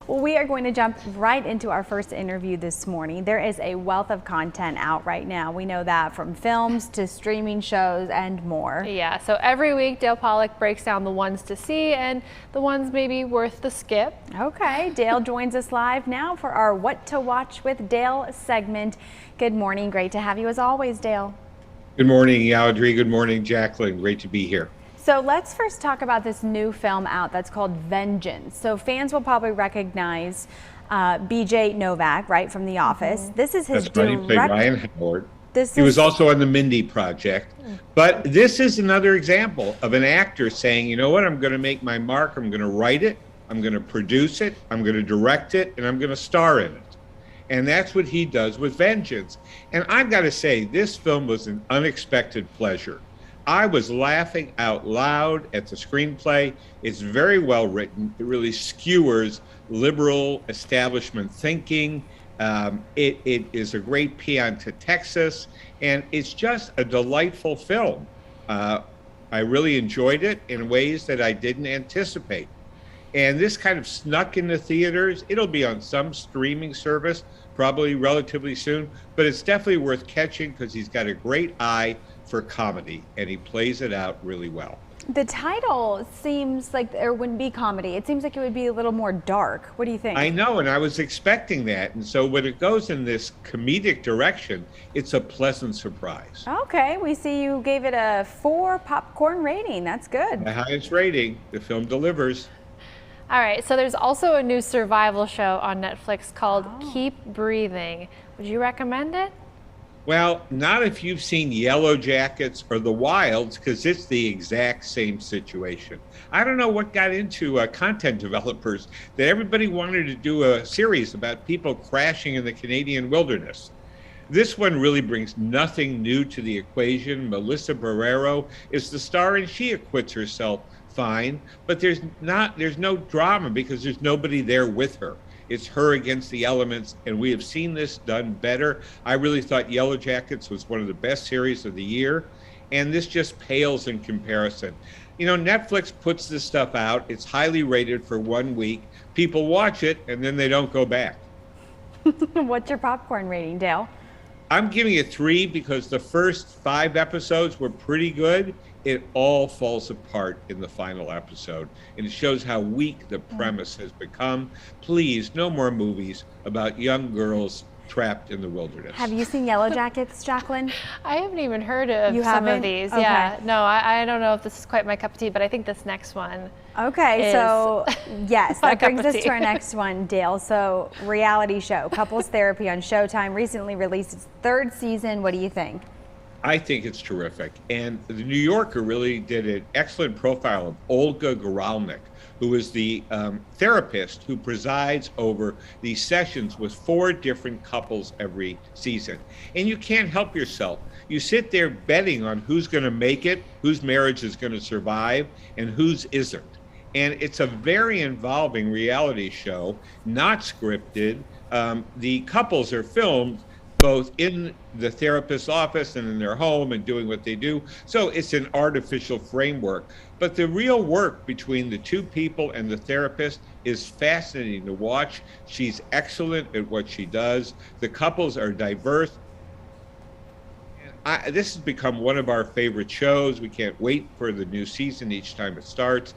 Well, we are going to jump right into our first interview this morning. There is a wealth of content out right now. We know that, from films to streaming shows and more. Yeah, so every week Dale Pollack breaks down the ones to see and the ones maybe worth the skip. Okay, Dale joins us live now for our What to Watch with Dale segment. Good morning. Great to have you as always, Dale. Good morning, Audrey. Good morning, Jacqueline. Great to be here. So let's first talk about this new film out that's called Vengeance. So fans will probably recognize BJ Novak, right, from The Office. This is his That's right. He played Ryan Howard. He was also on the Mindy Project. But this is another example of an actor saying, you know what, I'm going to make my mark. I'm going to write it. I'm going to produce it. I'm going to direct it. And I'm going to star in it. And that's what he does with Vengeance. And I've got to say, this film was an unexpected pleasure. I was laughing out loud at the screenplay. It's very well written. It really skewers liberal establishment thinking. It is a great paean to Texas, and it's just a delightful film. I really enjoyed it in ways that I didn't anticipate. And this kind of snuck into theaters. It'll be on some streaming service, probably relatively soon, but it's definitely worth catching because he's got a great eye for comedy, and he plays it out really well. The title seems like there wouldn't be comedy. It seems like it would be a little more dark. What do you think? I know, and I was expecting that. And so when it goes in this comedic direction, it's a pleasant surprise. Okay, we see you gave it a 4 popcorn rating. That's good. The highest rating. The film delivers. All right, so there's also a new survival show on Netflix called Keep Breathing. Would you recommend it? Well, not if you've seen Yellow Jackets or The Wilds, because it's the exact same situation. I don't know what got into content developers that everybody wanted to do a series about people crashing in the Canadian wilderness. This one really brings nothing new to the equation. Melissa Barrero is the star, and she acquits herself fine, but there's no drama because there's nobody there with her. It's her against the elements, and we have seen this done better. I really thought Yellow Jackets was one of the best series of the year, and this just pales in comparison. You know, Netflix puts this stuff out. It's highly rated for 1 week. People watch it, and then they don't go back. What's your popcorn rating, Dale? I'm giving it 3 because the first 5 episodes were pretty good. It all falls apart in the final episode, and it shows how weak the premise has become. Please, no more movies about young girls trapped in the wilderness. Have you seen Yellow Jackets, Jacqueline? I haven't even heard of You some haven't? of these. Okay. Yeah, no, I don't know if this is quite my cup of tea, but I think this next one. Okay, so yes, that brings us tea. to our next one, Dale. So, reality show, Couples Therapy on Showtime, recently released its 3rd season. What do you think? I think it's terrific. And the New Yorker really did an excellent profile of Olga Goralnik, who is the therapist who presides over these sessions with 4 different couples every season. And you can't help yourself. You sit there betting on who's going to make it, whose marriage is going to survive, and whose isn't. And it's a very involving reality show, not scripted. The couples are filmed both in the therapist's office and in their home and doing what they do. So it's an artificial framework. But the real work between the 2 people and the therapist is fascinating to watch. She's excellent at what she does. The couples are diverse. This has become one of our favorite shows. We can't wait for the new season each time it starts.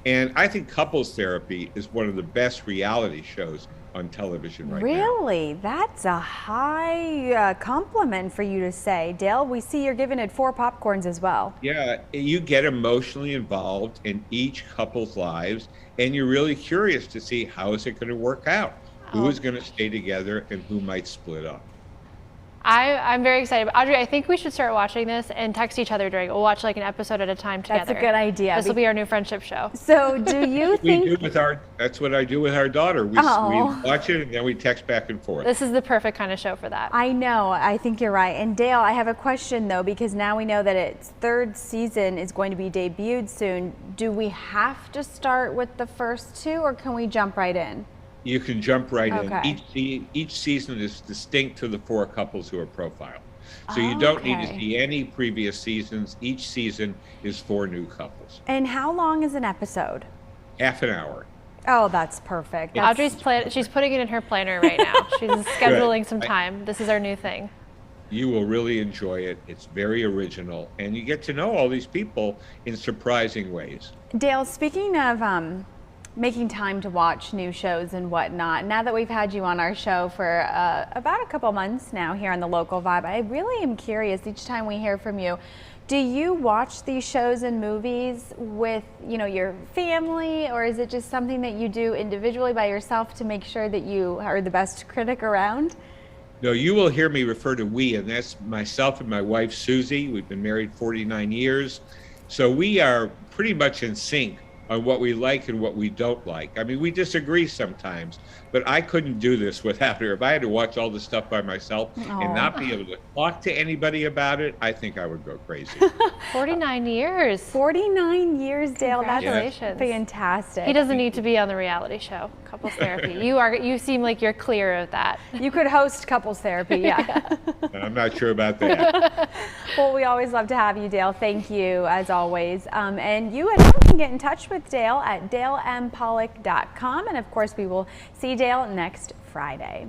And I think Couples Therapy is one of the best reality shows on television right now. Really? That's a high compliment for you to say. Dale, we see you're giving it 4 popcorns as well. Yeah, you get emotionally involved in each couple's lives, and you're really curious to see how is it going to work out? Who is going to stay together and who might split up? I'm very excited. Audrey, I think we should start watching this and text each other during. We'll watch like an episode at a time together. That's a good idea. This will be our new friendship show. So do you think... That's what I do with our daughter. We watch it and then we text back and forth. This is the perfect kind of show for that. I know. I think you're right. And Dale, I have a question though, because now we know that its 3rd season is going to be debuted soon. Do we have to start with the first 2 or can we jump right in? You can jump right Okay. in. Each season is distinct to the 4 couples who are profiled. So you don't need to see any previous seasons. Each season is 4 new couples. And how long is an episode? Half an hour. Oh, that's perfect. Audrey's she's putting it in her planner right now. She's scheduling some time. This is our new thing. You will really enjoy it. It's very original, and you get to know all these people in surprising ways. Dale, speaking of making time to watch new shows and whatnot, now that we've had you on our show for about a couple months now here on the Local Vibe, I really am curious each time we hear from you. Do you watch these shows and movies with, your family, or is it just something that you do individually by yourself to make sure that you are the best critic around? No, you will hear me refer to we, and that's myself and my wife, Susie. We've been married 49 years. So we are pretty much in sync on what we like and what we don't like. I mean, we disagree sometimes, but I couldn't do this without her. If I had to watch all this stuff by myself and not be able to talk to anybody about it, I think I would go crazy. 49 years. 49 years, Dale. Congratulations. That's fantastic. He doesn't need to be on the reality show, Couples Therapy. You seem like you're clear of that. You could host Couples Therapy, yeah. I'm not sure about that. Well, we always love to have you, Dale. Thank you, as always. And you and I can get in touch with Dale at dalempolick.com. And of course, we will see Dale next Friday.